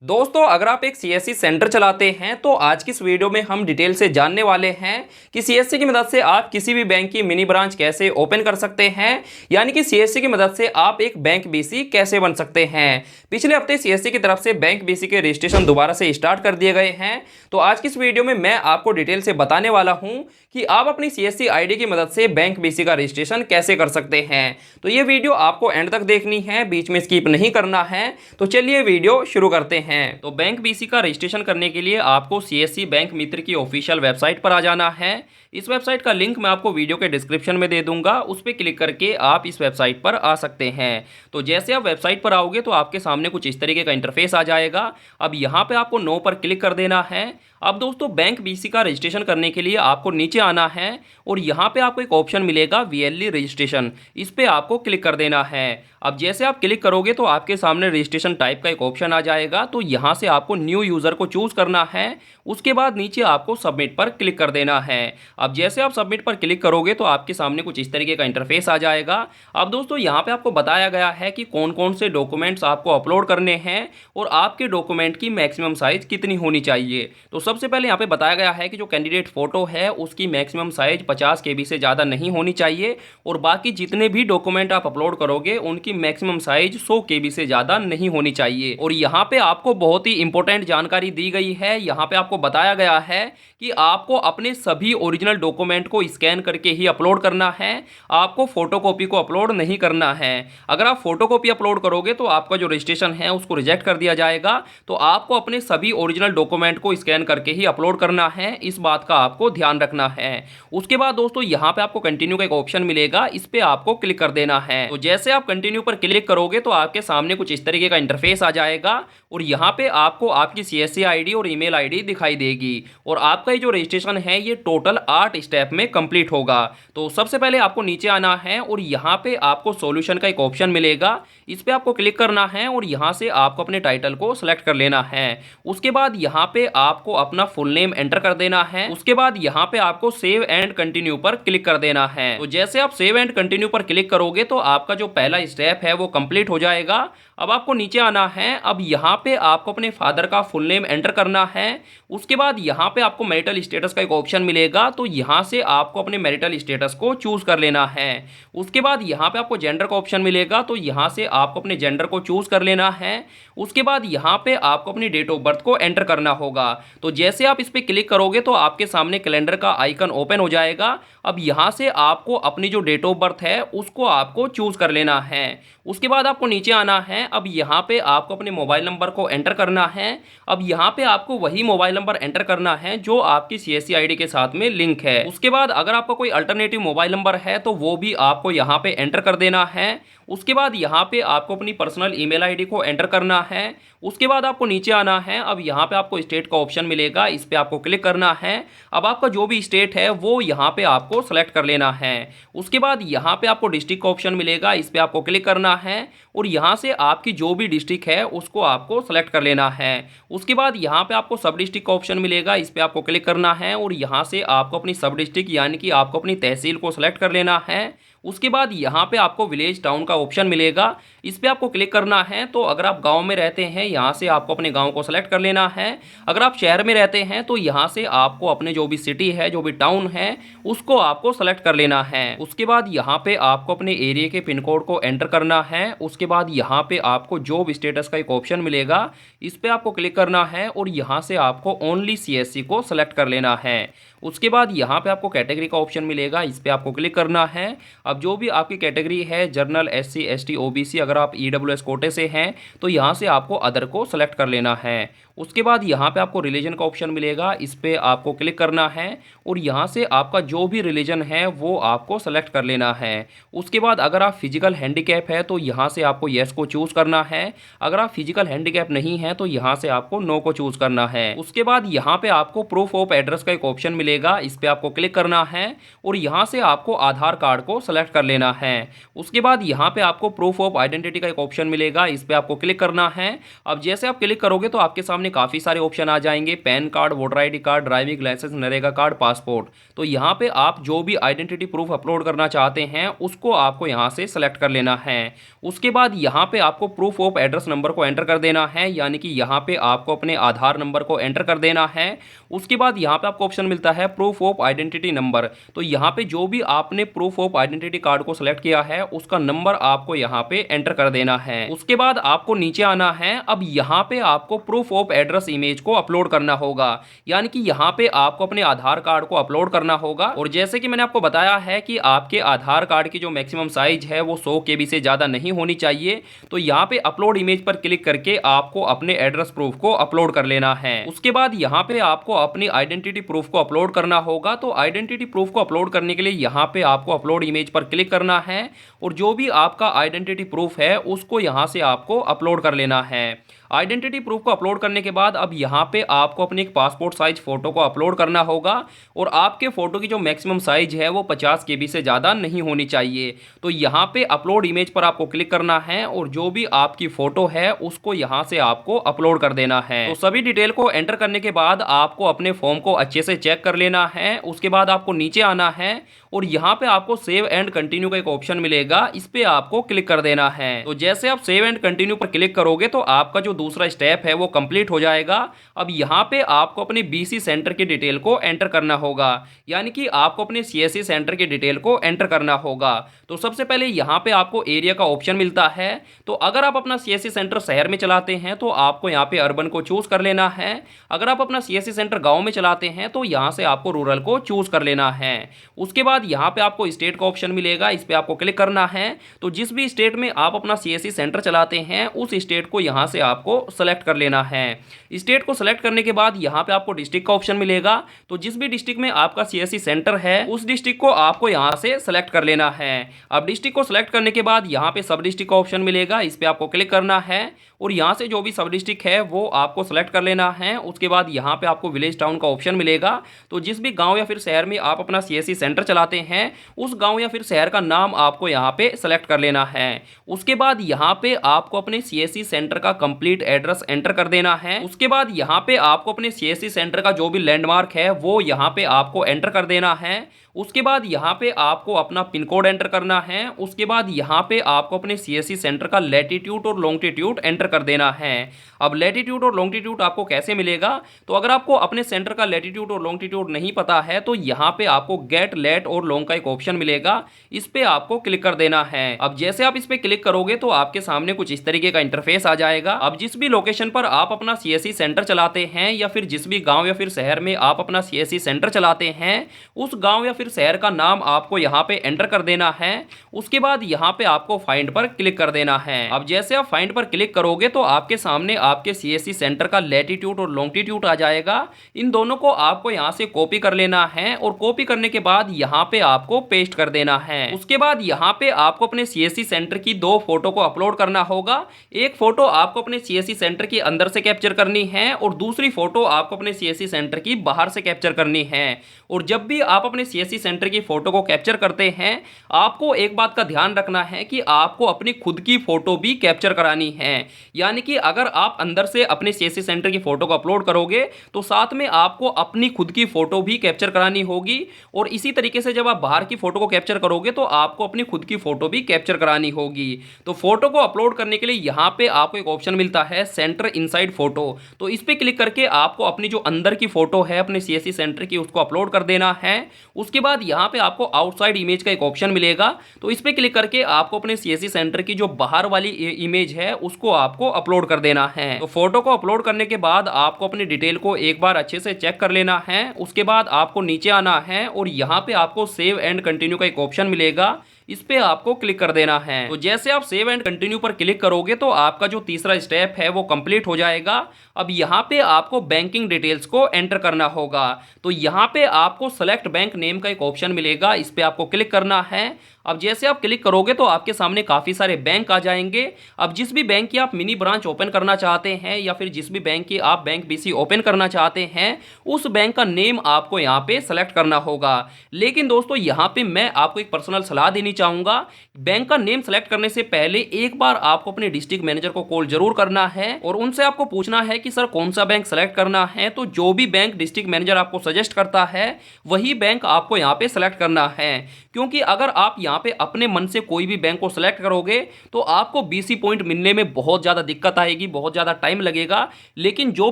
दोस्तों, अगर आप एक सीएससी सेंटर चलाते हैं तो आज की इस वीडियो में हम डिटेल से जानने वाले हैं कि सीएससी की मदद से आप किसी भी बैंक की मिनी ब्रांच कैसे ओपन कर सकते हैं। यानी कि सीएससी की मदद से आप एक बैंक बीसी कैसे बन सकते हैं। पिछले हफ्ते सीएससी की तरफ से बैंक बीसी के रजिस्ट्रेशन दोबारा से स्टार्ट कर दिए गए हैं। तो आज की इस वीडियो में मैं आपको डिटेल से बताने वाला हूं कि आप अपनी सीएससी आईडी की मदद से बैंक बीसी का रजिस्ट्रेशन कैसे कर सकते हैं। तो ये वीडियो आपको एंड तक देखनी है, बीच में स्किप नहीं करना है। तो चलिए वीडियो शुरू करते हैं। तो बैंक बीसी का रजिस्ट्रेशन करने के लिए आपको सीएससी बैंक मित्र की ऑफिशियल वेबसाइट पर आ जाना है। इस वेबसाइट का लिंक मैं आपको वीडियो के डिस्क्रिप्शन में दे दूंगा, उस पर क्लिक करके आप इस वेबसाइट पर आ सकते हैं। तो जैसे आप वेबसाइट पर आओगे तो आपके सामने कुछ इस तरीके का इंटरफेस आ जाएगा। अब यहाँ पे आपको नो पर क्लिक कर देना है। अब दोस्तों, बैंक बीसी का रजिस्ट्रेशन करने के लिए आपको नीचे आना है और यहाँ पे आपको एक ऑप्शन मिलेगा वीएलई रजिस्ट्रेशन, इस पे आपको क्लिक कर देना है। अब जैसे आप क्लिक करोगे तो आपके सामने रजिस्ट्रेशन टाइप का एक ऑप्शन आ जाएगा। तो यहाँ से आपको न्यू यूज़र को चूज़ करना है। उसके बाद नीचे आपको सबमिट पर क्लिक कर देना है। अब जैसे आप सबमिट पर क्लिक करोगे तो आपके सामने कुछ इस तरीके का इंटरफेस आ जाएगा। अब दोस्तों, यहाँ पे आपको बताया गया है कि कौन कौन से डॉक्यूमेंट्स आपको अपलोड करने हैं और आपके डॉक्यूमेंट की मैक्सिमम साइज कितनी होनी चाहिए। तो सबसे पहले यहाँ पे बताया गया है कि जो कैंडिडेट फोटो है उसकी मैक्सिमम साइज 50 KB से ज़्यादा नहीं होनी चाहिए और बाकी जितने भी डॉक्यूमेंट आप अपलोड करोगे उनकी मैक्सिमम साइज 100 KB से ज़्यादा नहीं होनी चाहिए। और यहाँ पे आपको बहुत ही इंपॉर्टेंट जानकारी दी गई है। यहाँ पे आपको बताया गया है कि आपको अपने सभी ओरिजिनल डॉक्यूमेंट को स्कैन करके ही अपलोड करना है, आपको फोटोकॉपी को अपलोड नहीं करना है। अगर आप फोटोकॉपी अपलोड करोगे तो आपका जो रजिस्ट्रेशन है उसको रिजेक्ट कर दिया जाएगा। तो आपको अपने सभी ओरिजिनल डॉक्यूमेंट को स्कैन करके ही अपलोड करना है, इस बात का आपको ध्यान रखना है। उसके बाद दोस्तों, यहाँ पे आपको कंटिन्यू का एक ऑप्शन मिलेगा, इस पे आपको क्लिक कर देना है। तो जैसे आप कंटिन्यू पर क्लिक करोगे तो आपके सामने कुछ इस तरीके का इंटरफेस आ जाएगा और यहाँ पे आपको आपकी सीएससी आईडी और ईमेल आईडी दिखाई देगी और आपका ये जो रजिस्ट्रेशन है ये टोटल 8 स्टेप में कंप्लीट होगा। तो सबसे पहले आपको नीचे आना है और यहाँ पे आपको सॉल्यूशन का एक ऑप्शन मिलेगा, इस पे आपको क्लिक करना है और यहाँ से आपको अपने टाइटल को सिलेक्ट कर लेना है। उसके बाद यहाँ पे आपको अपना फुल नेम एंटर कर देना है। उसके बाद यहाँ पे आपको सेव एंड कंटिन्यू पर क्लिक कर देना है। तो जैसे आप सेव एंड कंटिन्यू पर क्लिक करोगे तो आपका जो पहला स्टेप है वो कंप्लीट हो जाएगा। अब आपको नीचे आना है। अब यहाँ पे आपको अपने फादर का फुल नेम एंटर करना है। उसके बाद यहाँ पे आपको मैरिटल स्टेटस का एक ऑप्शन मिलेगा, तो यहाँ से आपको अपने मैरिटल स्टेटस को चूज कर लेना है। उसके बाद यहाँ पे आपको जेंडर का ऑप्शन मिलेगा, तो यहाँ से आपको अपने जेंडर को चूज कर लेना है। उसके बाद यहाँ पे आपको अपनी डेट ऑफ बर्थ को एंटर करना होगा। तो जैसे आप इस पर क्लिक करोगे तो आपके सामने कैलेंडर का आइकन ओपन हो जाएगा। अब यहाँ से आपको अपनी जो डेट ऑफ बर्थ है उसको आपको चूज कर लेना है। उसके बाद आपको नीचे आना है। अब यहाँ पे आपको अपने मोबाइल नंबर को एंटर करना है। अब यहाँ पे आपको वही मोबाइल नंबर एंटर करना है जो आपकी सीएससी आईडी के साथ में लिंक है। उसके बाद अगर आपका कोई अल्टरनेटिव मोबाइल नंबर है तो वो भी आपको यहाँ पे एंटर कर देना है। उसके बाद यहाँ पे आपको अपनी पर्सनल ईमेल आईडी को एंटर करना है। उसके बाद आपको नीचे आना है। अब यहाँ पे आपको स्टेट का ऑप्शन मिलेगा, इस पे आपको क्लिक करना है। अब आपका जो भी स्टेट है वो यहाँ पे आपको सेलेक्ट कर लेना है। उसके बाद यहाँ पे आपको डिस्ट्रिक्ट का ऑप्शन मिलेगा, इस पे आपको क्लिक करना है और यहाँ से आपकी जो भी डिस्ट्रिक्ट है उसको आपको सेलेक्ट कर लेना है। उसके बाद यहाँ पे आपको सब डिस्ट्रिक्ट का ऑप्शन मिलेगा, इस पे आपको क्लिक करना है और यहाँ से आपको अपनी सब डिस्ट्रिक्ट यानी कि आपको अपनी तहसील को सेलेक्ट कर लेना है। उसके बाद यहाँ पे आपको विलेज टाउन का ऑप्शन मिलेगा, इस पे आपको क्लिक करना है। तो अगर आप गांव में रहते हैं यहाँ से आपको अपने गांव को सेलेक्ट कर लेना है। अगर आप शहर में रहते हैं तो यहाँ से आपको अपने जो भी सिटी है, जो भी टाउन है, उसको आपको सेलेक्ट कर लेना है। उसके बाद यहाँ पे आपको अपने एरिया के पिन कोड को एंटर करना है। उसके बाद यहाँ पे आपको जॉब स्टेटस का एक ऑप्शन मिलेगा, इस पे आपको क्लिक करना है और यहाँ से आपको ओनली सीएससी को सेलेक्ट कर लेना है। उसके बाद यहाँ पे आपको कैटेगरी का ऑप्शन मिलेगा, इस पे आपको क्लिक करना है। अब जो भी आपकी कैटेगरी है, जनरल, एससी, एसटी, ओबीसी, अगर आप ईडब्ल्यूएस कोटे से हैं तो यहाँ से आपको अदर को सेलेक्ट कर लेना है। उसके बाद यहाँ पे आपको रिलीजन का ऑप्शन मिलेगा, इस पे आपको क्लिक करना है और यहाँ से आपका जो भी रिलीजन है वो आपको सेलेक्ट कर लेना है। उसके बाद अगर आप फिजिकल हैंडीकैप है तो यहाँ से आपको येस को चूज़ करना है। अगर आप फिजिकल हैंडीकैप नहीं है तो यहाँ से आपको नो को चूज़ करना है। उसके बाद यहाँ पे आपको प्रूफ ऑफ एड्रेस का एक ऑप्शन मिलेगा, इस पे आपको क्लिक करना है और यहाँ से आपको आधार कार्ड को सेलेक्ट सेलेक्ट कर लेना है। उसके बाद यहाँ पे आपको प्रूफ ऑफ आइडेंटिटी का एक ऑप्शन मिलेगा, इस पर आपको क्लिक करना है। अब जैसे आप क्लिक करोगे तो आपके सामने काफ़ी सारे ऑप्शन आ जाएंगे, PAN card, voter ID card, driving licence, NREGA card, passport. तो यहाँ पे आप जो भी आइडेंटिटी प्रूफ अपलोड करना चाहते हैं उसको आपको यहाँ से सेलेक्ट कर लेना है। उसके बाद यहाँ पे आपको प्रूफ ऑफ एड्रेस नंबर को एंटर कर देना है, यानी कि यहाँ पे आपको अपने आधार नंबर को एंटर कर देना है। उसके बाद यहाँ पे आपको ऑप्शन मिलता है प्रूफ ऑफ आइडेंटिटी नंबर। तो यहाँ पे जो भी आपने प्रूफ ऑफ आइडेंटिटी कार्ड को सिलेक्ट किया है उसका नंबर आपको यहाँ पे एंटर कर देना है। उसके बाद आपको नीचे आना है। अब यहाँ पे आपको प्रूफ ऑफ एड्रेस इमेज को अपलोड करना होगा, यानी कि यहाँ पे आपको अपने आधार कार्ड को अपलोड करना होगा। और जैसे कि मैंने आपको बताया है कि आपके आधार कार्ड की जो मैक्सिमम साइज है वो 100 KB से ज़्यादा नहीं होनी चाहिए। तो यहाँ पे अपलोड इमेज पर क्लिक करके आपको अपने एड्रेस प्रूफ को अपलोड कर लेना है। उसके बाद यहाँ पे आपको अपनी आइडेंटिटी प्रूफ को अपलोड करना होगा। तो आइडेंटिटी प्रूफ को अपलोड करने के लिए यहाँ पे आपको अपलोड इमेज पर क्लिक करना है और जो भी आपका आइडेंटिटी प्रूफ है उसको यहाँ से आपको अपलोड कर लेना है। आइडेंटिटी प्रूफ को अपलोड करने के बाद अब यहाँ पे आपको अपनी एक पासपोर्ट साइज फोटो को अपलोड करना होगा और आपके फोटो की जो मैक्सिमम साइज है वो 50 KB से ज़्यादा नहीं होनी चाहिए। तो यहाँ पे अपलोड इमेज पर आपको क्लिक करना है और जो भी आपकी फ़ोटो है उसको यहाँ से आपको अपलोड कर देना है। तो सभी डिटेल को एंटर करने के बाद आपको अपने फॉर्म को अच्छे से चेक कर लेना है। उसके बाद आपको नीचे आना है और यहाँ पे आपको सेव एंड कंटिन्यू का एक ऑप्शन मिलेगा, इस पे आपको क्लिक कर देना है। तो जैसे आप सेव एंड कंटिन्यू पर क्लिक करोगे तो आपका जो दूसरा स्टेप है वो कंप्लीट हो जाएगा। अब यहाँ पे आपको अपने BC सेंटर की डिटेल को एंटर करना होगा, यानी कि आपको अपने CSC सेंटर की डिटेल को एंटर करना होगा। तो सबसे पहले यहाँ पे आपको एरिया का ऑप्शन मिलता है। तो अगर आप अपना CSC सेंटर शहर में चलाते हैं तो आपको यहाँ पे अर्बन को चूज कर लेना है। अगर आप अपना CSC सेंटर गाँव में चलाते हैं तो यहाँ से आपको रूरल को चूज कर लेना है। उसके बाद यहाँ पे आपको स्टेट का ऑप्शन मिलेगा, इस पे आपको क्लिक करना है। तो जिस भी स्टेट में आप अपना CSC सेंटर चलाते हैं उस स्टेट को यहाँ से आपको सेलेक्ट कर लेना है। स्टेट को सेलेक्ट करने के बाद यहाँ पे आपको डिस्ट्रिक्ट का ऑप्शन मिलेगा। तो जिस भी डिस्ट्रिक्ट में आपका CSC सेंटर है उस डिस्ट्रिक्ट को आपको यहाँ से सेलेक्ट कर लेना है। अब डिस्ट्रिक्ट को सेलेक्ट करने के बाद यहाँ पे सब डिस्ट्रिक्ट का ऑप्शन मिलेगा, इस पे आपको क्लिक करना है और यहाँ से जो भी सब डिस्ट्रिक्ट है वो आपको सेलेक्ट कर लेना है। उसके बाद यहाँ पे आपको विलेज टाउन का ऑप्शन मिलेगा। तो जिस भी गांव या फिर शहर में आप अपना CSC सेंटर चलाते हैं उस गांव या फिर शहर का नाम आपको यहाँ पे सेलेक्ट कर लेना है। उसके बाद यहाँ पे आपको अपने CSC सेंटर का कंप्लीट एड्रेस एंटर कर देना है। उसके बाद यहाँ पे आपको अपने CSC सेंटर का जो भी लैंडमार्क है वो यहाँ पे आपको एंटर कर देना है। उसके बाद यहाँ पे आपको अपना पिन कोड एंटर करना है। उसके बाद यहाँ पे आपको अपने CSC सेंटर का लैटिट्यूड और लॉन्गिट्यूड एंटर कर देना है। अब लैटिट्यूड और लॉन्गिट्यूड आपको कैसे मिलेगा, तो अगर आपको अपने सेंटर का लैटिट्यूड और लॉन्गिट्यूड नहीं पता है तो यहाँ पे आपको गेट लेट और लॉन्ग का एक ऑप्शन मिलेगा, इस पे आपको क्लिक कर देना है। अब जैसे आप इस पे क्लिक करोगे तो आपके सामने कुछ इस तरीके का इंटरफेस आ जाएगा। अब जिस भी लोकेशन पर आप अपना CSC सेंटर चलाते हैं या फिर जिस भी गाँव या फिर शहर में आप अपना CSC सेंटर चलाते हैं उस गाँव या फिर शहर का नाम आपको यहाँ पे एंटर कर देना है। उसके बाद यहाँ पे आपको फाइंड पर क्लिक कर देना है। अब जैसे आप फाइंड पर क्लिक करोगे तो आपके सामने आपके CSC सेंटर का लैटिट्यूड और लॉन्गिट्यूड आ जाएगा। इन दोनों को आपको यहाँ से कॉपी कर लेना है और कॉपी करने के बाद यहाँ पे आपको पेस्ट कर देना है। उसके बाद यहाँ पे आपको अपने CSC सेंटर की 2 फोटो को अपलोड करना होगा। एक फोटो आपको अपने CSC सेंटर के अंदर से कैप्चर करनी है और दूसरी फोटो आपको अपने CSC सेंटर की बाहर से कैप्चर करनी है। और जब भी आप अपने CSC सेंटर की फोटो को कैप्चर करते हैं आपको एक बात का ध्यान रखना है कि आपको अपनी खुद की फोटो भी कैप्चर करानी है। यानी कि अगर आप अंदर से अपने CSC सेंटर की फोटो को अपलोड करोगे तो साथ में आपको अपनी खुद की फोटो भी कैप्चर करानी होगी और इसी तरीके से जब आप बाहर की फोटो को कैप्चर करोगे तो आपको अपनी खुद की फोटो भी कैप्चर करानी होगी। तो फोटो को अपलोड करने के लिए यहाँ पे आपको एक ऑप्शन मिलता है सेंटर इनसाइड फोटो। तो इस पे क्लिक करके आपको अपनी जो अंदर की फोटो है अपने CSC सेंटर की उसको अपलोड कर देना है। उसके बाद यहाँ पे आपको आउटसाइड इमेज का एक ऑप्शन मिलेगा। तो इस पे क्लिक करके आपको अपने CSC सेंटर की जो बाहर वाली इमेज है उसको आपको अपलोड कर देना है। तो फोटो को अपलोड करने के बाद आपको अपनी डिटेल को एक बार अच्छे से चेक कर लेना है। उसके बाद आपको नीचे आना है और यहाँ पे आपको सेव एंड कंटिन्यू का एक ऑप्शन मिलेगा, इस पे आपको क्लिक कर देना है। तो जैसे आप सेव एंड कंटिन्यू पर क्लिक करोगे तो आपका जो तीसरा स्टेप है वो कंप्लीट हो जाएगा। अब यहाँ पे आपको बैंकिंग डिटेल्स को एंटर करना होगा। तो यहाँ पे आपको सेलेक्ट बैंक नेम का एक ऑप्शन मिलेगा, इस पे आपको क्लिक करना है। अब जैसे आप क्लिक करोगे तो आपके सामने काफ़ी सारे बैंक आ जाएंगे। अब जिस भी बैंक की आप मिनी ब्रांच ओपन करना चाहते हैं या फिर जिस भी बैंक की आप बैंक BC ओपन करना चाहते हैं उस बैंक का नेम आपको यहाँ पे सेलेक्ट करना होगा। लेकिन दोस्तों यहाँ पे मैं आपको एक पर्सनल सलाह देनी चाहूँगा, बैंक का नेम सेलेक्ट करने से पहले एक बार आपको अपने डिस्ट्रिक्ट मैनेजर को कॉल जरूर करना है और उनसे आपको पूछना है कि सर कौन सा बैंक सेलेक्ट करना है। तो जो भी बैंक डिस्ट्रिक्ट मैनेजर आपको सजेस्ट करता है वही बैंक आपको यहाँ पे सेलेक्ट करना है, क्योंकि अगर आप यहाँ पे अपने मन से कोई भी बैंक को सेलेक्ट करोगे तो आपको बीसी पॉइंट मिलने में बहुत ज़्यादा दिक्कत आएगी, बहुत ज़्यादा टाइम लगेगा। लेकिन जो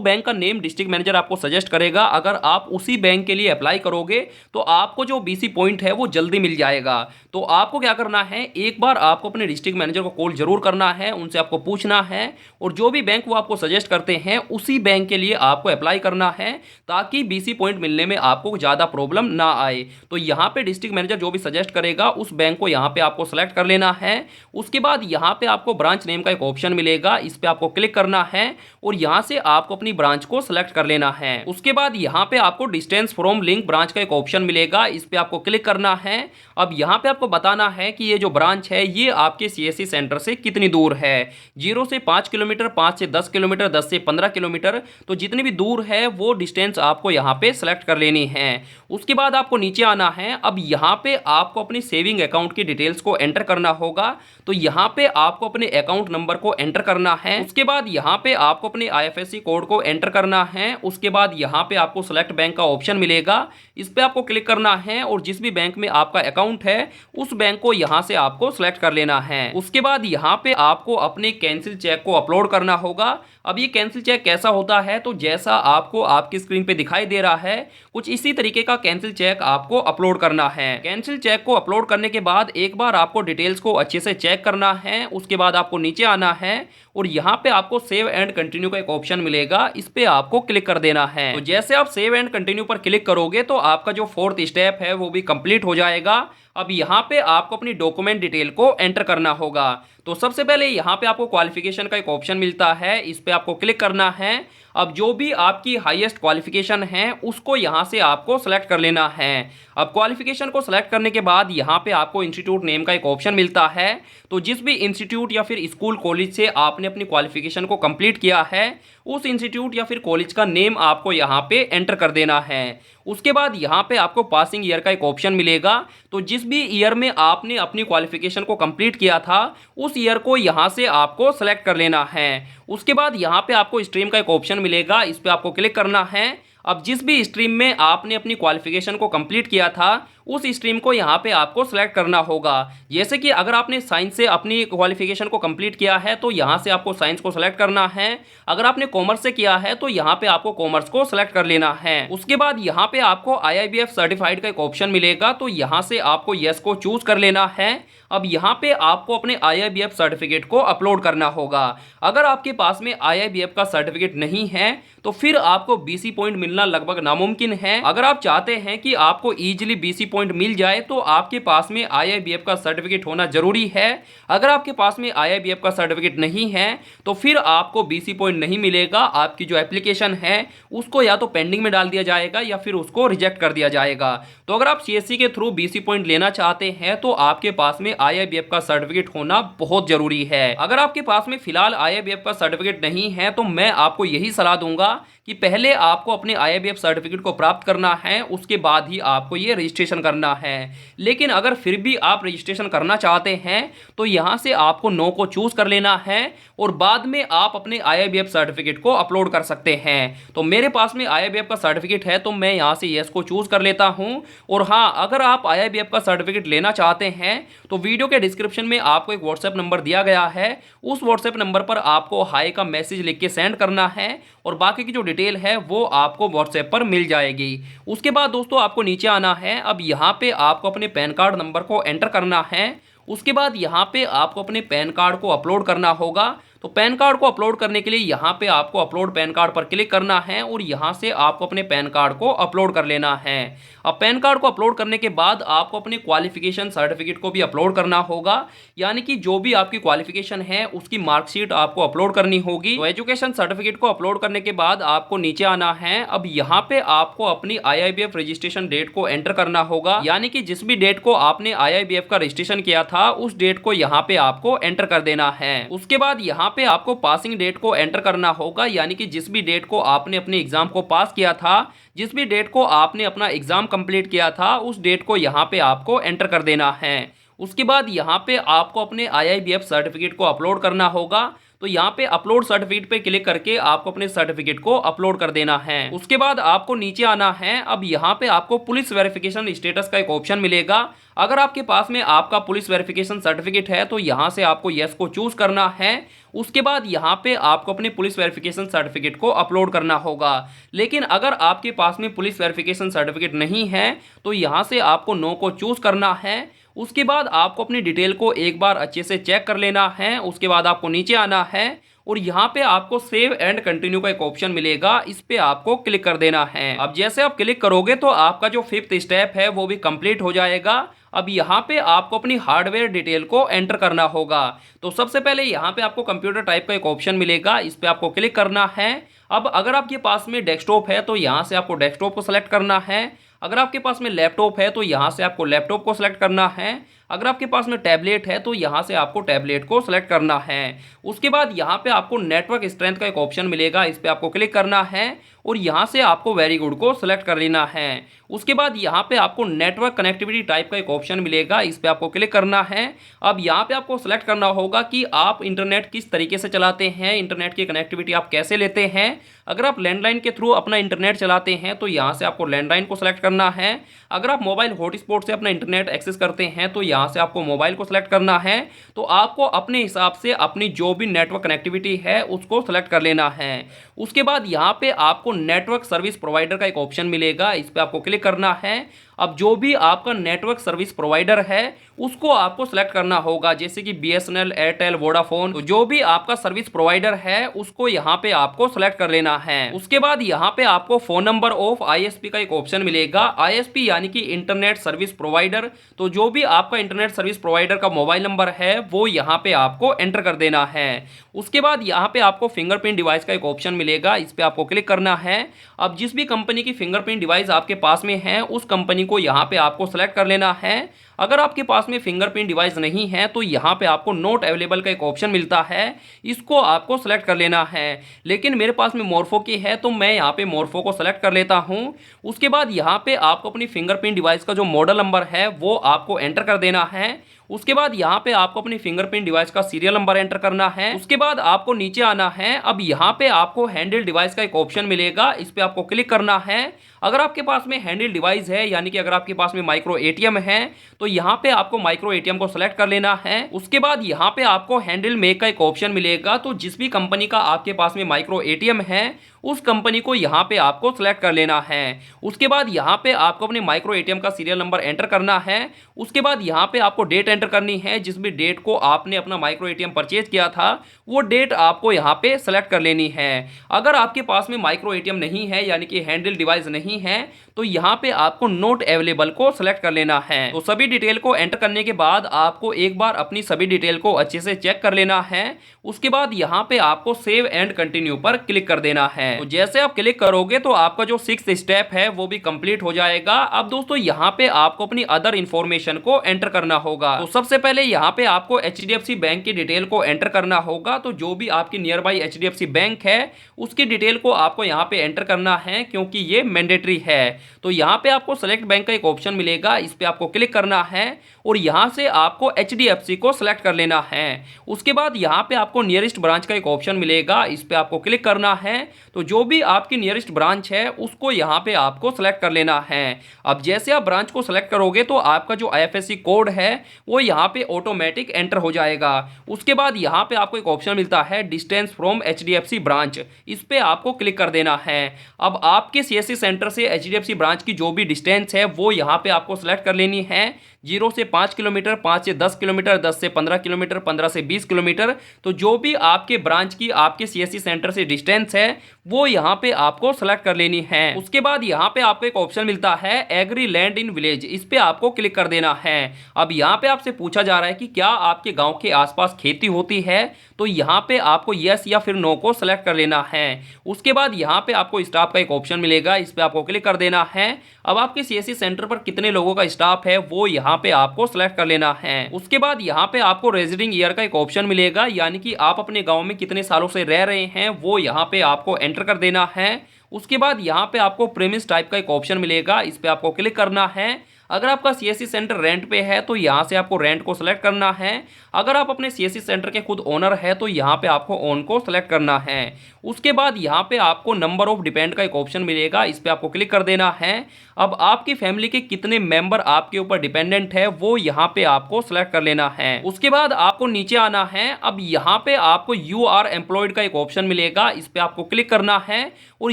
बैंक का नेम डिस्ट्रिक्ट मैनेजर आपको सजेस्ट करेगा, अगर आप उसी बैंक के लिए अप्लाई करोगे तो आपको जो बीसी पॉइंट है वो जल्दी मिल जाएगा। तो आपको क्या करना है, एक बार आपको अपने डिस्ट्रिक्ट मैनेजर को कॉल जरूर करना है, उनसे आपको पूछना है और जो भी बैंक वो आपको सजेस्ट करते हैं उसी बैंक के लिए आपको अप्लाई करना है, ताकि बीसी पॉइंट मिलने में आपको ज़्यादा प्रॉब्लम ना आए। तो यहाँ पे डिस्ट्रिक्ट मैनेजर जो भी सजेस्ट करेगा उस बैंक को यहाँ पे आपको सेलेक्ट कर लेना है। उसके बाद यहाँ पे आपको ब्रांच नेम का एक ऑप्शन मिलेगा, इस पे आपको क्लिक करना है और यहाँ से आपको अपनी ब्रांच को सेलेक्ट कर लेना है। उसके बाद यहाँ पे आपको डिस्टेंस फ्रॉम लिंक ब्रांच का एक ऑप्शन मिलेगा, इस पे आपको क्लिक करना है। अब यहाँ पे आपको बताना है कि ये जो ब्रांच है ये आपके सीएससी सेंटर से कितनी दूर है। 0 से 5 किलोमीटर, 5 से 10 किलोमीटर, 10 से 15 किलोमीटर, तो जितनी भी दूर है वो डिस्टेंस आपको यहाँ पे सेलेक्ट कर लेनी है। उसके बाद आपको नीचे आना है। अब यहाँ पे आपको अपनी सेविंग अकाउंट की डिटेल्स को एंटर करना होगा, तो यहाँ पे आपको अपने अकाउंट नंबर को एंटर करना है। उसके बाद यहाँ पे आपको अपने आईएफएससी कोड को एंटर करना है। उसके बाद यहाँ पे आपको सेलेक्ट बैंक का ऑप्शन मिलेगा, इस पे आपको क्लिक करना है और जिस भी बैंक में आपका अकाउंट है उस बैंक को यहाँ से आपको सेलेक्ट कर लेना है। उसके बाद यहाँ पे आपको अपने कैंसिल चेक को अपलोड करना होगा। अब ये कैंसिल चेक कैसा होता है, तो जैसा आपको आपकी स्क्रीन पे दिखाई दे रहा है कुछ इसी तरीके का कैंसिल चेक आपको अपलोड करना है। कैंसिल चेक को अपलोड करने के बाद एक बार आपको डिटेल्स को अच्छे से चेक करना है। उसके बाद आपको नीचे आना है और यहाँ पे आपको सेव एंड कंटिन्यू का एक ऑप्शन मिलेगा, इस पे आपको क्लिक कर देना है। तो जैसे आप सेव एंड कंटिन्यू पर क्लिक करोगे तो आपका जो 4th स्टेप है वो भी कंप्लीट हो जाएगा। अब यहाँ पे आपको अपनी डॉक्यूमेंट डिटेल को एंटर करना होगा। तो सबसे पहले यहाँ पे आपको क्वालिफिकेशन का एक ऑप्शन मिलता है, इस पे आपको क्लिक करना है। अब जो भी आपकी हाईएस्ट क्वालिफिकेशन है उसको यहाँ से आपको सेलेक्ट कर लेना है। अब क्वालिफिकेशन को सेलेक्ट करने के बाद यहाँ पे आपको इंस्टीट्यूट नेम का एक ऑप्शन मिलता है, तो जिस भी इंस्टीट्यूट या फिर स्कूल कॉलेज से आपने अपनी क्वालिफिकेशन को कंप्लीट किया है उस इंस्टीट्यूट या फिर कॉलेज का नेम आपको यहाँ पे एंटर कर देना है। उसके बाद यहाँ पे आपको पासिंग ईयर का एक ऑप्शन मिलेगा, तो जिस भी ईयर में आपने अपनी क्वालिफिकेशन को कंप्लीट किया था उस ईयर को यहाँ से आपको सेलेक्ट कर लेना है। उसके बाद यहाँ पे आपको स्ट्रीम का एक ऑप्शन मिलेगा, इस पे आपको क्लिक करना है। अब जिस भी स्ट्रीम में आपने अपनी क्वालिफिकेशन को कंप्लीट किया था उस स्ट्रीम को यहाँ पे आपको सेलेक्ट करना होगा। जैसे कि अगर आपने साइंस से अपनी क्वालिफिकेशन को कंप्लीट किया है तो यहाँ से आपको साइंस को सेलेक्ट करना है। अगर आपने कॉमर्स से किया है तो यहाँ पे आपको कॉमर्स को सेलेक्ट कर लेना है। उसके बाद यहाँ पे आपको IIBF सर्टिफाइड का एक ऑप्शन मिलेगा, तो यहाँ से आपको यस को चूज कर लेना है। अब यहाँ पे आपको अपने IIBF सर्टिफिकेट को अपलोड करना होगा। अगर आपके पास में IIBF का सर्टिफिकेट नहीं है तो फिर आपको BC पॉइंट मिलना लगभग नामुमकिन है। अगर आप चाहते हैं कि आपको इजीली BC पॉइंट मिल जाए तो आपके पास में IIBF का सर्टिफिकेट होना जरूरी है। अगर आपके पास में IIBF का सर्टिफिकेट नहीं है तो फिर आपको BC पॉइंट नहीं मिलेगा। आपकी जो एप्लीकेशन है उसको या तो पेंडिंग में डाल दिया जाएगा या फिर उसको रिजेक्ट कर दिया जाएगा। तो अगर आप CSC के थ्रू BC पॉइंट लेना चाहते हैं तो आपके पास में IIBF का सर्टिफिकेट होना बहुत जरूरी है। अगर आपके पास में फिलहाल IIBF का सर्टिफिकेट नहीं है तो मैं आपको यही सलाह दूंगा कि पहले आपको अपने IIBF सर्टिफिकेट को प्राप्त करना है, उसके बाद ही आपको ये रजिस्ट्रेशन करना है। लेकिन अगर फिर भी आप रजिस्ट्रेशन करना चाहते हैं तो यहाँ से आपको नो को चूज कर लेना है और बाद में आप अपने IIBF सर्टिफिकेट को अपलोड कर सकते हैं। तो मेरे पास में IIBF का सर्टिफिकेट है तो मैं यहाँ से यस को चूज कर लेता हूँ। और हाँ, अगर आप IIBF का सर्टिफिकेट लेना चाहते हैं तो वीडियो के डिस्क्रिप्शन में आपको एक व्हाट्सएप नंबर दिया गया है, उस व्हाट्सएप नंबर पर आपको हाई का मैसेज लिख के सेंड करना है और बाकी की जो डिटेल है वो आपको व्हाट्सएप पर मिल जाएगी। उसके बाद दोस्तों आपको नीचे आना है। अब यहाँ पे आपको अपने पैन कार्ड नंबर को एंटर करना है। उसके बाद यहाँ पे आपको अपने पैन कार्ड को अपलोड करना होगा। तो पैन कार्ड को अपलोड करने के लिए यहाँ पे आपको अपलोड पैन कार्ड पर क्लिक करना है और यहाँ से आपको अपने पैन कार्ड को अपलोड कर लेना है। अब पैन कार्ड को अपलोड करने के बाद आपको अपने क्वालिफिकेशन सर्टिफिकेट को भी अपलोड करना होगा, यानी कि जो भी आपकी क्वालिफिकेशन है उसकी मार्कशीट आपको अपलोड करनी होगी। तो एजुकेशन सर्टिफिकेट को अपलोड करने के बाद आपको नीचे आना है। अब यहाँ पे आपको अपनी IIBF रजिस्ट्रेशन डेट को एंटर करना होगा, यानी कि जिस भी डेट को आपने IIBF का रजिस्ट्रेशन किया था उस डेट को यहाँ पे आपको एंटर कर देना है। उसके बाद यहाँ पे आपको पासिंग डेट को एंटर करना होगा, यानी कि जिस भी डेट को आपने अपने एग्जाम को पास किया था, जिस भी डेट को आपने अपना एग्जाम कंप्लीट किया था उस डेट को यहाँ पे आपको एंटर कर देना है। उसके बाद यहाँ पे आपको अपने IIBF सर्टिफिकेट को अपलोड करना होगा। तो यहाँ पे अपलोड सर्टिफिकेट पे क्लिक करके आपको अपने सर्टिफिकेट को अपलोड कर देना है। उसके बाद आपको नीचे आना है। अब यहाँ पे आपको पुलिस वेरिफिकेशन स्टेटस का एक ऑप्शन मिलेगा। अगर आपके पास में आपका पुलिस वेरिफिकेशन सर्टिफिकेट है तो यहाँ से आपको यस को चूज करना है। उसके बाद यहाँ पे आपको अपने पुलिस वेरिफिकेशन सर्टिफिकेट को अपलोड करना होगा। लेकिन अगर आपके पास में पुलिस वेरिफिकेशन सर्टिफिकेट नहीं है तो यहाँ से आपको नो को चूज करना है। उसके बाद आपको अपनी डिटेल को एक बार अच्छे से चेक कर लेना है। उसके बाद आपको नीचे आना है और यहाँ पे आपको सेव एंड कंटिन्यू का एक ऑप्शन मिलेगा, इस पे आपको क्लिक कर देना है। अब जैसे आप क्लिक करोगे तो आपका जो 5th स्टेप है वो भी कंप्लीट हो जाएगा। अब यहाँ पे आपको अपनी हार्डवेयर डिटेल को एंटर करना होगा। तो सबसे पहले यहाँ पे आपको कंप्यूटर टाइप का एक ऑप्शन मिलेगा, इस पे आपको क्लिक करना है। अब अगर आपके पास में डेस्कटॉप है तो यहाँ से आपको डेस्कटॉप को सिलेक्ट करना है। अगर आपके पास में लैपटॉप है तो यहाँ से आपको लैपटॉप को सिलेक्ट करना है। अगर आपके पास में टैबलेट है तो यहाँ से आपको टैबलेट को सिलेक्ट करना है। उसके बाद यहाँ पे आपको नेटवर्क स्ट्रेंथ का एक ऑप्शन मिलेगा, इस पे आपको क्लिक करना है और यहाँ से आपको वेरी गुड को सिलेक्ट कर लेना है। उसके बाद यहाँ पे आपको नेटवर्क कनेक्टिविटी टाइप का एक ऑप्शन मिलेगा, इस पे आपको क्लिक करना है। अब यहाँ पे आपको सिलेक्ट करना होगा कि आप इंटरनेट किस तरीके से चलाते हैं, इंटरनेट की कनेक्टिविटी आप कैसे लेते हैं। अगर आप लैंडलाइन के थ्रू अपना इंटरनेट चलाते हैं तो यहाँ से आपको लैंडलाइन को सिलेक्ट करना है। अगर आप मोबाइल हॉटस्पॉट से अपना इंटरनेट एक्सेस करते हैं तो यहाँ से आपको मोबाइल को सिलेक्ट करना है। तो आपको अपने हिसाब से अपनी जो भी नेटवर्क कनेक्टिविटी है उसको सिलेक्ट कर लेना है। उसके बाद यहाँ पे आपको नेटवर्क सर्विस प्रोवाइडर का एक ऑप्शन मिलेगा, इस पे आपको क्लिक करना है। अब जो भी आपका नेटवर्क सर्विस प्रोवाइडर है उसको आपको सेलेक्ट करना होगा, जैसे कि BSNL, एयरटेल, वोडाफोन, तो जो भी आपका सर्विस प्रोवाइडर है उसको यहाँ पे आपको सेलेक्ट कर लेना है। उसके बाद यहाँ पे आपको फोन नंबर ऑफ ISP का एक ऑप्शन मिलेगा, ISP यानी कि इंटरनेट सर्विस प्रोवाइडर। तो जो भी आपका इंटरनेट सर्विस प्रोवाइडर का मोबाइल नंबर है वो यहाँ पे आपको एंटर कर देना है। उसके बाद यहाँ पे आपको फिंगरप्रिंट डिवाइस का एक ऑप्शन मिलेगा, इस पे आपको क्लिक करना है। अब जिस भी कंपनी की फिंगरप्रिंट डिवाइस आपके पास में है उस कंपनी को यहाँ पे आपको सेलेक्ट कर लेना है। अगर आपके पास में फिंगरप्रिंट डिवाइस नहीं है तो यहाँ पे आपको नॉट अवेलेबल का एक ऑप्शन मिलता है, इसको आपको सेलेक्ट कर लेना है। लेकिन मेरे पास में मोरफो की है तो मैं यहाँ पे मोरफो को सेलेक्ट कर लेता हूँ। उसके बाद यहाँ पे आपको अपनी फिंगरप्रिंट डिवाइस का जो मॉडल नंबर है वो आपको एंटर कर देना है। उसके बाद यहाँ पे आपको अपनी फिंगरप्रिंट डिवाइस का सीरियल नंबर एंटर करना है। उसके बाद आपको नीचे आना है। अब यहाँ पे आपको हैंडल डिवाइस का एक ऑप्शन मिलेगा, इस पे आपको क्लिक करना है। अगर आपके पास में हैंडल डिवाइस है यानी कि अगर आपके पास में माइक्रो ATM है तो यहाँ पे आपको माइक्रो ATM को सेलेक्ट कर लेना है। उसके बाद यहाँ पे आपको हैंडल मेक का एक ऑप्शन मिलेगा, तो जिस भी कंपनी का आपके पास में माइक्रो ATM है उस कंपनी को यहाँ पे आपको सेलेक्ट कर लेना है। उसके बाद यहाँ पे आपको अपने माइक्रो ATM का सीरियल नंबर एंटर करना है। उसके बाद यहाँ पे आपको डेट एंटर करनी है, जिस भी डेट को आपने अपना माइक्रो ATM परचेज किया था वो डेट आपको यहाँ पे सेलेक्ट कर लेनी है। अगर आपके पास में माइक्रो ATM नहीं है यानी कि हैंडल डिवाइस नहीं है तो यहाँ पे आपको नॉट अवेलेबल को सेलेक्ट कर लेना है। तो सभी डिटेल को एंटर करने के बाद आपको एक बार अपनी सभी डिटेल को अच्छे से चेक कर लेना है। उसके बाद यहाँ पे आपको सेव एंड कंटिन्यू पर क्लिक कर देना है। तो जैसे आप क्लिक करोगे तो आपका जो 6th स्टेप है वो भी कंप्लीट हो जाएगा। अब दोस्तों यहाँ पे आपको अपनी अदर इंफॉर्मेशन को एंटर करना होगा। तो सबसे पहले यहाँ पे आपको HDFC बैंक की डिटेल को एंटर करना होगा। तो जो भी आपकी नियर बाई HDFC बैंक है उसकी डिटेल को आपको यहाँ पे एंटर करना है, क्योंकि ये मैंडेटरी है। तो यहाँ पे आपको सेलेक्ट बैंक का एक ऑप्शन मिलेगा, इस पे आपको क्लिक करना है और यहाँ से आपको HDFC को सेलेक्ट कर लेना है। उसके बाद यहाँ पे आपको नियरेस्ट ब्रांच का एक ऑप्शन मिलेगा, इस पे आपको क्लिक करना है। तो जो भी आपकी नियरेस्ट ब्रांच है उसको यहाँ पे आपको सेलेक्ट कर लेना है। अब जैसे आप ब्रांच को सेलेक्ट करोगे तो आपका जो IFSC कोड है वो यहाँ पे ऑटोमेटिक एंटर हो जाएगा। उसके बाद यहाँ पे आपको एक ऑप्शन मिलता है डिस्टेंस फ्रॉम HDFC ब्रांच, इस पे आपको क्लिक कर देना है। अब आपके CSC सेंटर से HDFC ब्रांच की जो भी डिस्टेंस है वो यहाँ पे आपको सेलेक्ट कर लेनी है। 0 से 5 किलोमीटर, 5 से 10 किलोमीटर, 10 से 15 किलोमीटर, 15 से 20 किलोमीटर। तो जो भी आपके ब्रांच की आपके CSC सेंटर से डिस्टेंस है वो यहाँ पे आपको सेलेक्ट कर लेनी है। उसके बाद यहाँ पे आपको एक ऑप्शन मिलता है एग्री लैंड इन विलेज, इस पे आपको क्लिक कर देना है। अब यहाँ पे आपसे पूछा जा रहा है कि क्या आपके गांव के आसपास खेती होती है, तो यहाँ पे आपको यस या फिर नो को सेलेक्ट कर लेना है। उसके बाद यहाँ पे आपको स्टाफ का एक ऑप्शन मिलेगा, इस पे आपको क्लिक कर देना है। अब आपके CSC सेंटर पर कितने लोगों का स्टाफ है वो यहाँ पे आपको सेलेक्ट कर लेना है। उसके बाद यहाँ पे आपको रेजिडिंग ईयर का एक ऑप्शन मिलेगा, यानी कि आप अपने गाँव में कितने सालों से रह रहे हैं वो यहाँ पे आपको एंटर कर देना है। उसके बाद यहाँ पे आपको प्रेमिस टाइप का एक ऑप्शन मिलेगा, इस पे आपको क्लिक करना है। अगर आपका सीएससी सेंटर रेंट पे है तो यहाँ से आपको रेंट को सिलेक्ट करना है। अगर आप अपने सीएससी सेंटर के खुद ओनर है तो यहाँ पे आपको ओन को सिलेक्ट करना है। उसके बाद यहाँ पे आपको नंबर ऑफ डिपेंड का एक ऑप्शन मिलेगा, इस पे आपको क्लिक कर देना है। अब आपकी फैमिली के कितने मेंबर आपके ऊपर डिपेंडेंट है वो यहाँ पे आपको सिलेक्ट कर लेना है। उसके बाद आपको नीचे आना है। अब यहाँ पे आपको यू आर एम्प्लॉयड का एक ऑप्शन मिलेगा, इस पे आपको क्लिक करना है और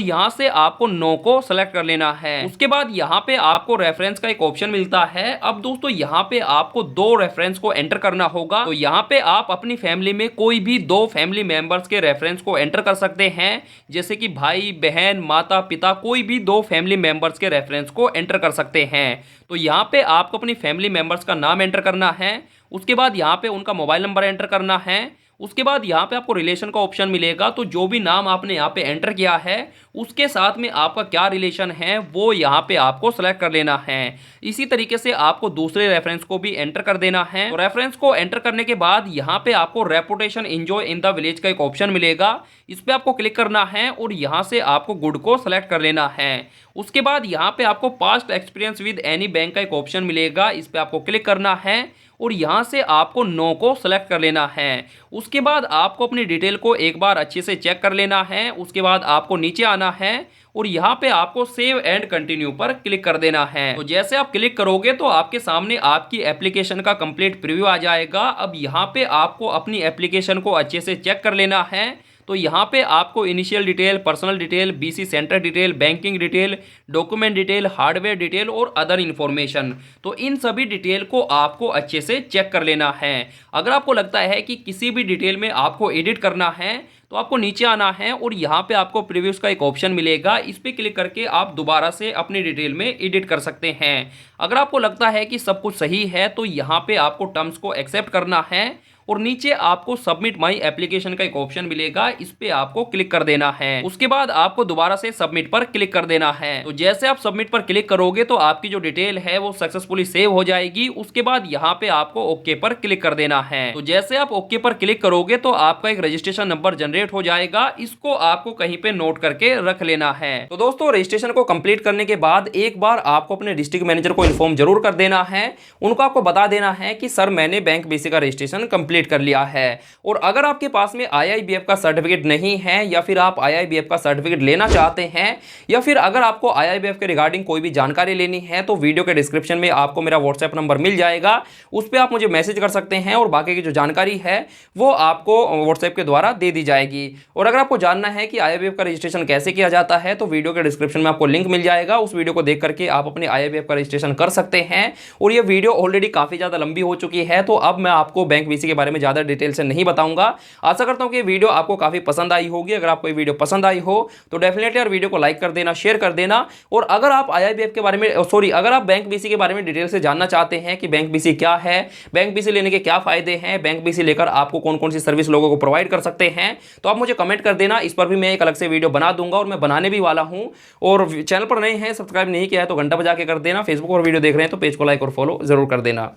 यहाँ से आपको नो को सिलेक्ट कर लेना है। उसके बाद यहाँ पे आपको रेफरेंस का एक ऑप्शन मिलता है। अब दोस्तों यहाँ पे आपको 2 रेफरेंस को एंटर करना होगा। तो यहाँ पे आप अपनी फैमिली में कोई भी 2 फैमिली मेंबर्स के रेफरेंस को एंटर कर सकते हैं, जैसे कि भाई बहन माता पिता, कोई भी 2 फैमिली मेंबर्स के रेफरेंस को एंटर कर सकते हैं। तो यहाँ पे आपको अपनी फैमिली मेंबर्स का नाम एंटर करना है। उसके बाद यहाँ पे उनका मोबाइल नंबर एंटर करना है। उसके बाद यहाँ पे आपको रिलेशन का ऑप्शन मिलेगा, तो जो भी नाम आपने यहाँ पे एंटर किया है उसके साथ में आपका क्या रिलेशन है वो यहाँ पे आपको सेलेक्ट कर लेना है। इसी तरीके से आपको दूसरे रेफरेंस को भी एंटर कर देना है। तो रेफरेंस को एंटर करने के बाद यहाँ पे आपको reputation enjoy in the village का एक ऑप्शन मिलेगा, इस पे आपको क्लिक करना है और यहाँ से आपको गुड को सेलेक्ट कर लेना है। उसके बाद यहाँ पे आपको past experience with any bank का एक ऑप्शन मिलेगा, इस पे आपको क्लिक करना है और यहाँ से आपको नो को सेलेक्ट कर लेना है। उसके बाद आपको अपनी डिटेल को एक बार अच्छे से चेक कर लेना है। उसके बाद आपको नीचे आना है और यहाँ पे आपको सेव एंड कंटिन्यू पर क्लिक कर देना है। तो जैसे आप क्लिक करोगे तो आपके सामने आपकी एप्लीकेशन का कंप्लीट प्रीव्यू आ जाएगा। अब यहाँ पे आपको अपनी एप्लीकेशन को अच्छे से चेक कर लेना है। तो यहाँ पे आपको initial detail, personal detail, BC centre detail, banking detail, document detail, hardware detail और अदर इन्फॉर्मेशन, तो इन सभी डिटेल को आपको अच्छे से चेक कर लेना है। अगर आपको लगता है कि किसी भी डिटेल में आपको एडिट करना है तो आपको नीचे आना है और यहाँ पे आपको प्रीव्यूज का एक ऑप्शन मिलेगा, इस पे क्लिक करके आप दोबारा से अपनी डिटेल में एडिट कर सकते हैं। अगर आपको लगता है कि सब कुछ सही है तो यहाँ पे आपको टर्म्स को एक्सेप्ट करना है और नीचे आपको सबमिट माई एप्लीकेशन का एक ऑप्शन मिलेगा, इस पे आपको क्लिक कर देना है। उसके बाद आपको दोबारा से सबमिट पर क्लिक कर देना है। तो जैसे आप सबमिट पर क्लिक करोगे तो आपकी जो डिटेल है वो सक्सेसफुली सेव हो जाएगी। उसके बाद यहाँ पे आपको ओके पर क्लिक कर देना है। तो जैसे आप ओके पर क्लिक करोगे तो आपका एक रजिस्ट्रेशन नंबर जनरेट हो जाएगा, इसको आपको कहीं पे नोट करके रख लेना है। तो दोस्तों रजिस्ट्रेशन को कंप्लीट करने के बाद एक बार आपको अपने डिस्ट्रिक्ट मैनेजर को इन्फॉर्म जरूर कर देना है। उनको आपको बता देना है कि सर मैंने बैंक बीसी का रजिस्ट्रेशन कंप्लीट कर लिया है। और अगर आपके पास में आईआईबीएफ का सर्टिफिकेट नहीं है या फिर आप आईआईबीएफ का सर्टिफिकेट लेना चाहते हैं या फिर अगर आपको आईआईबीएफ के रिगार्डिंग कोई भी जानकारी लेनी है तो वीडियो के डिस्क्रिप्शन में आपको मेरा व्हाट्सएप नंबर मिल जाएगा, उस पर आप मुझे मैसेज कर सकते हैं और बाकी की जो जानकारी है वो आपको व्हाट्सएप के द्वारा दे दी जाएगी। और अगर आपको जानना है कि आईआईबीएफ का रजिस्ट्रेशन कैसे किया जाता है तो वीडियो के डिस्क्रिप्शन में आपको लिंक मिल जाएगा, उस वीडियो को देख करके आप अपने आईआईबीएफ का रजिस्ट्रेशन कर सकते हैं। और ये वीडियो ऑलरेडी काफी ज्यादा लंबी हो चुकी है तो अब मैं आपको बैंक बीसी के बारे में ज्यादा डिटेल से नहीं बताऊंगा। आशा करता हूं कि वीडियो आपको काफी पसंद आई होगी। अगर आपको ये वीडियो पसंद आई हो तो डेफिनेटली यार वीडियो को लाइक कर देना, शेयर कर देना। और अगर आप आईआईबीएफ के बारे में अगर आप बैंक बीसी के बारे में डिटेल से जानना चाहते हैं कि बैंक बीसी क्या है, बैंक बीसी लेने के क्या फायदे हैं, बैंक बीसी लेकर आपको कौन कौन सी सर्विस लोगों को प्रोवाइड कर सकते हैं, तो आप मुझे कमेंट कर देना। इस पर भी मैं एक अलग से वीडियो बना दूंगा और मैं बनाने भी वाला हूं। और चैनल पर नए हैं, सब्सक्राइब नहीं किया है तो घंटा बजा के कर देना। फेसबुक पर वीडियो देख रहे हैं तो पेज को लाइक और फॉलो जरूर कर देना।